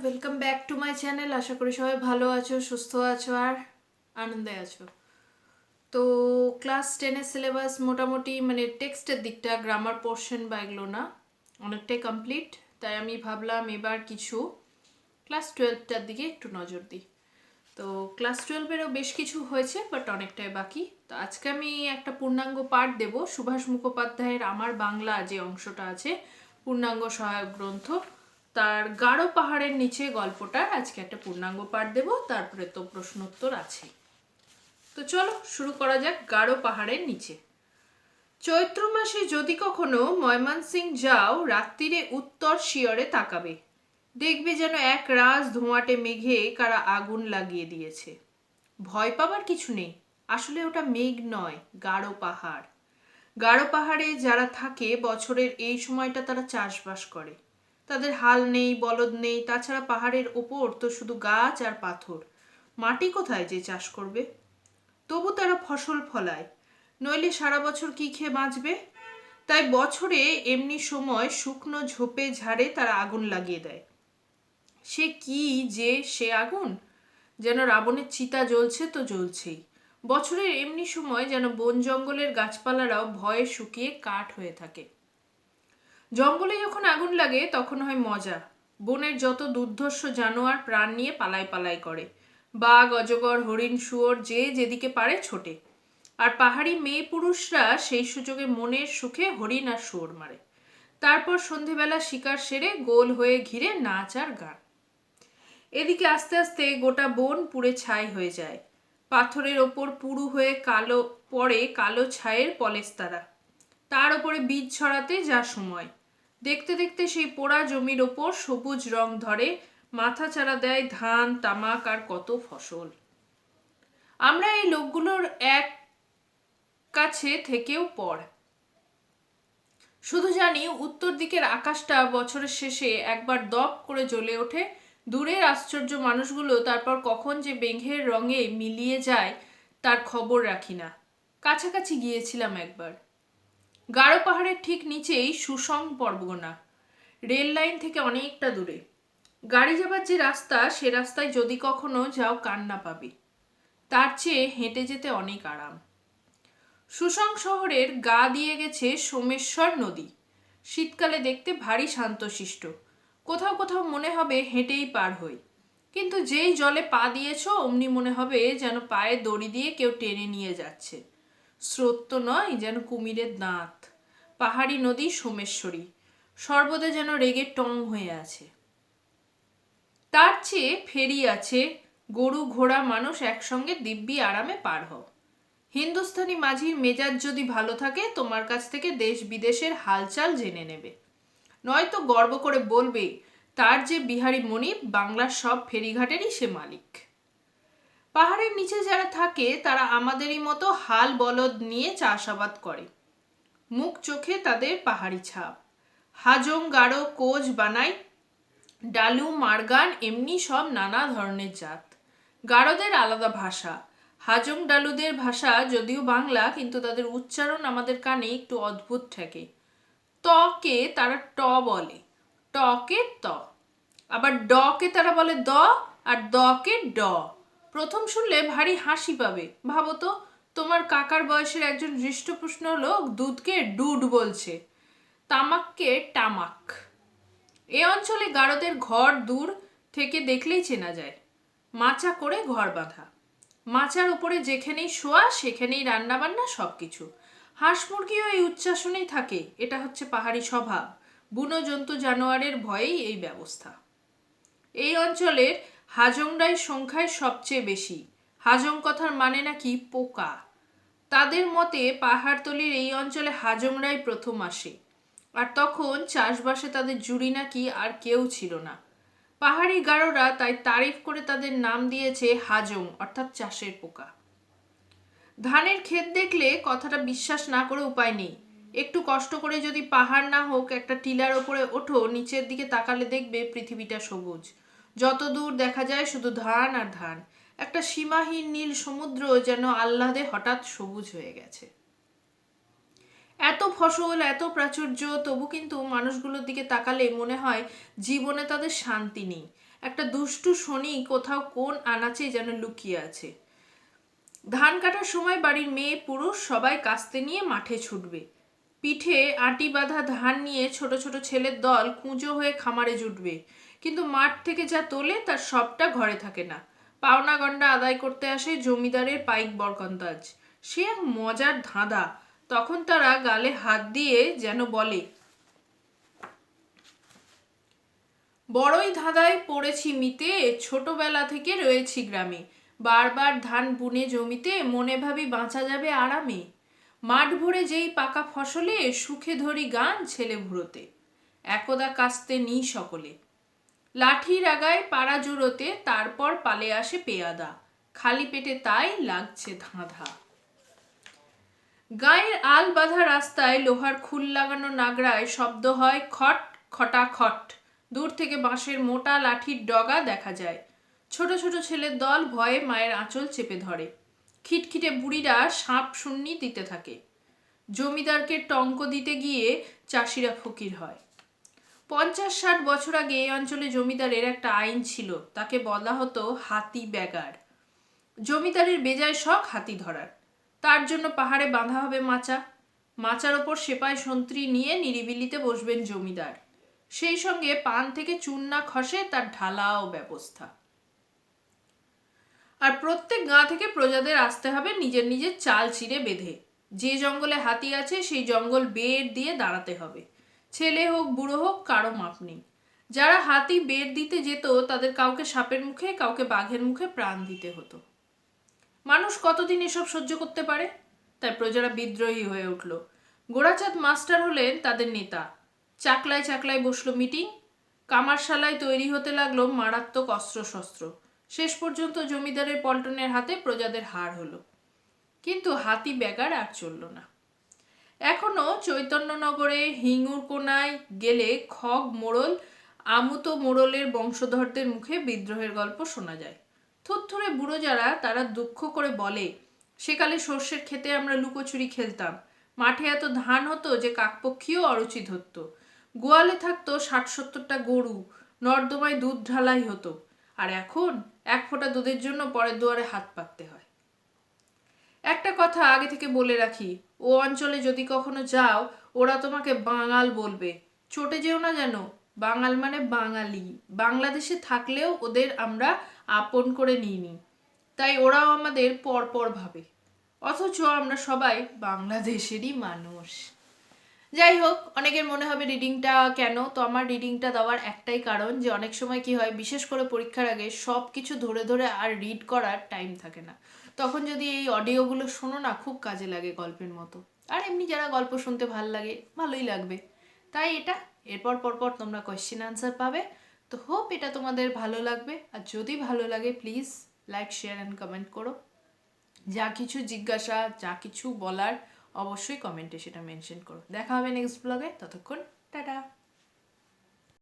Welcome back to my channel. আশা করি সবাই ভালো আছো, সুস্থ আছো আর আনন্দে আছো। তো ক্লাস 10-এর সিলেবাস মোটামুটি টেক্সটের দিকটা, গ্রামার পোর্শন বা এগুলো না, অনেকটাই কমপ্লিট। তাই আমি ভাবলাম এবার কিছু ক্লাস 12টার দিকে একটু নজর দিই। তো ক্লাস 12-এরও বেশ কিছু হয়েছে, বাট অনেকটাই বাকি। তো আজকে আমি একটা পূর্ণাঙ্গ পাঠ দেব সুভাষ মুখোপাধ্যায়ের আমার বাংলা যে অংশটা আছে, পূর্ণাঙ্গ সহায়ক গ্রন্থ, তার গারো পাহাড়ের নিচে গল্পটা আজকে একটা পূর্ণাঙ্গ পাঠ দেব। তারপরে তো প্রশ্নোত্তর আছে। তো চলো শুরু করা যাক। গারো পাহাড়ের নিচে। চৈত্র মাসে যদি কখনো ময়মনসিং যাও, রাত্রিরে উত্তর শিয়রে তাকাবে, দেখবে যেন এক রাজ ধোঁয়াটে মেঘে কারা আগুন লাগিয়ে দিয়েছে। ভয় পাবার কিছু নেই, আসলে ওটা মেঘ নয়, গারো পাহাড়। গারো পাহাড়ে যারা থাকে বছরের এই সময়টা তারা চাষবাস করে। তাদের হাল নেই, বলদ নেই, তাছাড়া পাহাড়ের ওপর তো শুধু গাছ আর পাথর, মাটি কোথায় যে চাষ করবে। তবু তারা ফসল ফলায়, নইলে সারা বছর কি খেয়ে বাঁচবে। তাই বছরে এমনি সময় শুকনো ঝোপে ঝাড়ে তারা আগুন লাগিয়ে দেয়। সে কি যে সে আগুন, যেন রাবণের চিতা জ্বলছে তো জ্বলছেই। বছরের এমনি সময় যেন বন জঙ্গলের গাছপালারাও ভয়ে শুকিয়ে কাঠ হয়ে থাকে। জঙ্গলে যখন আগুন লাগে তখন হয় মজা। বনের যত দুর্ধর্ষ জানোয়ার প্রাণ নিয়ে পালাই পালাই করে। বাঘ, অজগর, হরিণ, শুয়োর যে যেদিকে পারে ছোটে। আর পাহাড়ি মেয়ে পুরুষরা সেই সুযোগে মনের সুখে হরিণ আর শুয়োর মারে। তারপর সন্ধেবেলা শিকার সেরে গোল হয়ে ঘিরে নাচ আর গান। এদিকে আস্তে আস্তে গোটা বন পুড়ে ছাই হয়ে যায়। পাথরের ওপর পুরু হয়ে কালো পড়ে কালো ছায়ের পলেস্তারা। তার ওপরে বীজ ছড়াতে যা সময়। দেখতে দেখতে সেই পোড়া জমির ওপর সবুজ রং ধরে, মাথা চারা দেয় ধান, তামাক আর কত ফসল। আমরা এই লোকগুলোর এক কাছে থেকেও পর। শুধু জানি উত্তর দিকের আকাশটা বছরের শেষে একবার দপ করে জ্বলে ওঠে। দূরের আশ্চর্য মানুষগুলো তারপর কখন যে মেঘের রঙে মিলিয়ে যায় তার খবর রাখি না। কাছাকাছি গিয়েছিলাম একবার। গারো পাহাড়ের ঠিক নিচেই সুসং পরগনা, রেল লাইন থেকে অনেকটা দূরে। গাড়ি যাবার যে রাস্তা, সে রাস্তায় যদি কখনো যাও কান্না পাবে। তার চেয়ে হেঁটে যেতে অনেক আরাম। সুসং শহরের গা দিয়ে গেছে সোমেশ্বর নদী। শীতকালে দেখতে ভারী শান্তশিষ্ট। কোথাও কোথাও মনে হবে হেঁটেই পার হই। কিন্তু যেই জলে পা দিয়েছ অমনি মনে হবে যেন পায়ে দড়ি দিয়ে কেউ টেনে নিয়ে যাচ্ছে। স্রোত তো নয়, যেন কুমিরের দাঁত। পাহাড়ি নদী সোমেশ্বরী, সর্বদা যেন রেগে টং হয়ে আছে। তার চেয়ে ফেরি আছে, গরু ঘোড়া মানুষ একসঙ্গে দিব্যি আরামে পার হও। হিন্দুস্তানি মাঝির মেজাজ যদি ভালো থাকে, তোমার কাছ থেকে দেশ বিদেশের হালচাল জেনে নেবে। নয়তো গর্ব করে বলবে তার যে বিহারি মনিব, বাংলার সব ফেরিঘাটেরই সে মালিক। পাহাড়ের নিচে যারা থাকে তারা আমাদেরই মতো হাল বলদ নিয়ে চাষাবাদ করে। মুখ চোখে তাদের পাহাড়ি ছাপ। হাজং, গারো, কোচ, বানাই, ডালু, মারগান এমনি সব নানা ধরনের জাত। গারোদের আলাদা ভাষা। হাজং ডালুদের ভাষা যদিও বাংলা, কিন্তু তাদের উচ্চারণ আমাদের কানে একটু অদ্ভুত ঠেকে। ত কে তারা ট বলে, ট কে ত। আবার ড কে তারা বলে দ, আর দ কে ড। প্রথম শুনলে ভারী হাসি পাবে। ভাবো তো, তোমার কাকার বয়সের একজন হৃষ্টপুষ্ট লোক দুধকে ডুড বলছে, তামাককে টামাক। এ অঞ্চলে গারোদের ঘর দূর থেকে দেখলেই চেনা যায়। মাচা করে ঘর বাঁধা, মাচার উপরে যেখানেই শোয়া সেখানেই রান্না বান্না সবকিছু। হাঁস মুরগিও এই উচ্চাসনেই থাকে। এটা হচ্ছে পাহাড়ি স্বভাব। বুনো জন্তু জানোয়ারের ভয়েই এই ব্যবস্থা। এই অঞ্চলের হাজংরাই সংখ্যায় সবচেয়ে বেশি। হাজং কথার মানে নাকি পোকা। তাদের মতে পাহাড়তলির এই অঞ্চলে হাজংরাই প্রথম আসে। আর তখন চাষবাসে তাদের জুড়ি নাকি আর কেউ ছিল না। পাহাড়ি গারোরা তাই তারিফ করে তাদের নাম দিয়েছে হাজং, অর্থাৎ চাষের পোকা। ধানের ক্ষেত দেখলে কথাটা বিশ্বাস না করে উপায় নেই। একটু কষ্ট করে যদি পাহাড় না হোক একটা টিলার ওপরে ওঠো, নিচের দিকে তাকালে দেখবে পৃথিবীটা সবুজ। যত দূর দেখা যায় শুধু ধান আর ধান। একটা সীমাহীন নীল সমুদ্র যেন আহ্লাদে হঠাৎ সবুজ হয়ে গেছে। এত ফসল, এত প্রাচুর্য, তবু কিন্তু মানুষগুলোর দিকে তাকালে মনে হয় জীবনে তাদের শান্তি নেই। একটা দুষ্টু শনি কোথাও কোন আনাচে যেন লুকিয়ে আছে। ধান কাটার সময় বাড়ির মেয়ে পুরুষ সবাই কাস্তে নিয়ে মাঠে ছুটবে। পিঠে আটি বাঁধা ধান নিয়ে ছোট ছোট ছেলের দল কুঁজো হয়ে খামারে জুটবে। কিন্তু মাঠ থেকে যা তোলে তার সবটা ঘরে থাকে না। পাওনা গন্ডা আদায় করতে আসে জমিদারের পাইক বরকন্দাজ। সে এক মজার ধাঁধা। তখন তারা গালে হাত দিয়ে যেন বলে, বড়ই ধাঁধায় পড়েছি মিতে, ছোটবেলা থেকে রয়েছি গ্রামে। বারবার ধান বুনে জমিতে, মনে ভাবি বাঁচা যাবে আরামে। মাঠ ভরে যেই পাকা ফসলে, সুখে ধরি গান ছেলে ভুরোতে। একদা কাস্তে নি সকলে, লাঠির আগায় পাড়া জুড়োতে, তারপর পালে আসে পেয়াদা। খালি পেটে তাই লাগছে ধাঁধা। গায়ের আল বাঁধা রাস্তায় লোহার খুল লাগানো নাগরায় শব্দ হয় খট খটা খট। দূর থেকে বাঁশের মোটা লাঠির ডগা দেখা যায়। ছোট ছোট ছেলের দল ভয়ে মায়ের আঁচল চেপে ধরে। খিটখিটে বুড়িরা সাপ শূন্যি দিতে থাকে। জমিদারকে টঙ্ক দিতে গিয়ে চাষিরা ফকির হয়। 50-60 বছর আগে এই অঞ্চলে জমিদারের একটা আইন ছিল, তাকে বলা হতো হাতি ব্যাগার। জমিদারের বেজায় শখ হাতি ধরার। তার জন্য পাহাড়ে বাঁধা হবে মাচা। মাচার ওপর সেপাই সন্ত্রী নিয়ে নিরিবিলিতে বসবেন জমিদার। সেই সঙ্গে পান থেকে চুন না খসে তার ঢালাও ব্যবস্থা। আর প্রত্যেক গাঁ থেকে প্রজাদের আসতে হবে নিজের নিজের চাল চিরে বেঁধে। যে জঙ্গলে হাতি আছে সেই জঙ্গল বের দিয়ে দাঁড়াতে হবে। ছেলে হোক বুড়ো হোক কারো মাপ নেই। যারা হাতি বের দিতে যেত তাদের কাউকে সাপের মুখে, কাউকে বাঘের মুখে প্রাণ দিতে হতো। মানুষ কতদিন এসব সহ্য করতে পারে? তাই প্রজারা বিদ্রোহী হয়ে উঠল। গোড়াচাঁদ মাস্টার হলেন তাদের নেতা। চাকলায় চাকলায় বসলো মিটিং। কামারশালায় তৈরি হতে লাগলো মারাত্মক অস্ত্রশস্ত্র। শেষ পর্যন্ত জমিদারের পল্টনের হাতে প্রজাদের হার হলো। কিন্তু হাতি ব্যাগার আর চলল না। এখনো চৈতন্যনগরে হিঙ্গুরকোনায় গেলে খগ মোড়ল, আমুত মোড়লের বংশধরদের মুখে বিদ্রোহের গল্প শোনা যায়। থুরথুরে বুড়ো যারা, তারা দুঃখ করে বলে, সেকালে সর্ষের ক্ষেতে আমরা লুকোচুরি খেলতাম। মাঠে এত ধান হতো যে কাকপক্ষীও অরুচি ধরত। গোয়ালে থাকতো 60-70টা গরু, নর্দমায় দুধ ঢালাই হতো। আর এখন এক ফোঁটা দুধের জন্য পরের দুয়ারে হাত পাততে হয়। একটা কথা আগে থেকে বলে রাখি, ও অঞ্চলে যদি কখনো যাও, ওরা তোমাকে বাঙাল বলবে। চটে যেও না যেন। বাঙাল মানে বাঙালি। বাংলাদেশে থাকলেও ওদের আমরা আপন করে নিইনি, তাই ওরাও আমাদের পরপর ভাবে, অথচ আমরা সবাই বাংলাদেশেরই মানুষ। যাই হোক, অনেকের মনে হবে রিডিংটা কেন, তো আমার রিডিংটা দেওয়ার একটাই কারণ যে অনেক সময় কি হয়, বিশেষ করে পরীক্ষার আগে সব কিছু ধরে ধরে আর রিড করার টাইম থাকে না। তখন যদি এই অডিওগুলো শোনো না, খুব কাজে লাগে গল্পের মতো। আর এমনি যারা গল্প শুনতে ভালো লাগে, ভালোই লাগবে। তাই এটা এরপর পরপর তোমরা কোয়েশ্চেন আনসার পাবে। তো হোপ এটা তোমাদের ভালো লাগবে। আর যদি ভালো লাগে please like, share and comment করো। যা কিছু জিজ্ঞাসা, যা কিছু বলার অবশ্যই কমেন্টে সেটা মেনশন করো। দেখা হবে নেক্সট ব্লগে। ততক্ষণ টাটা।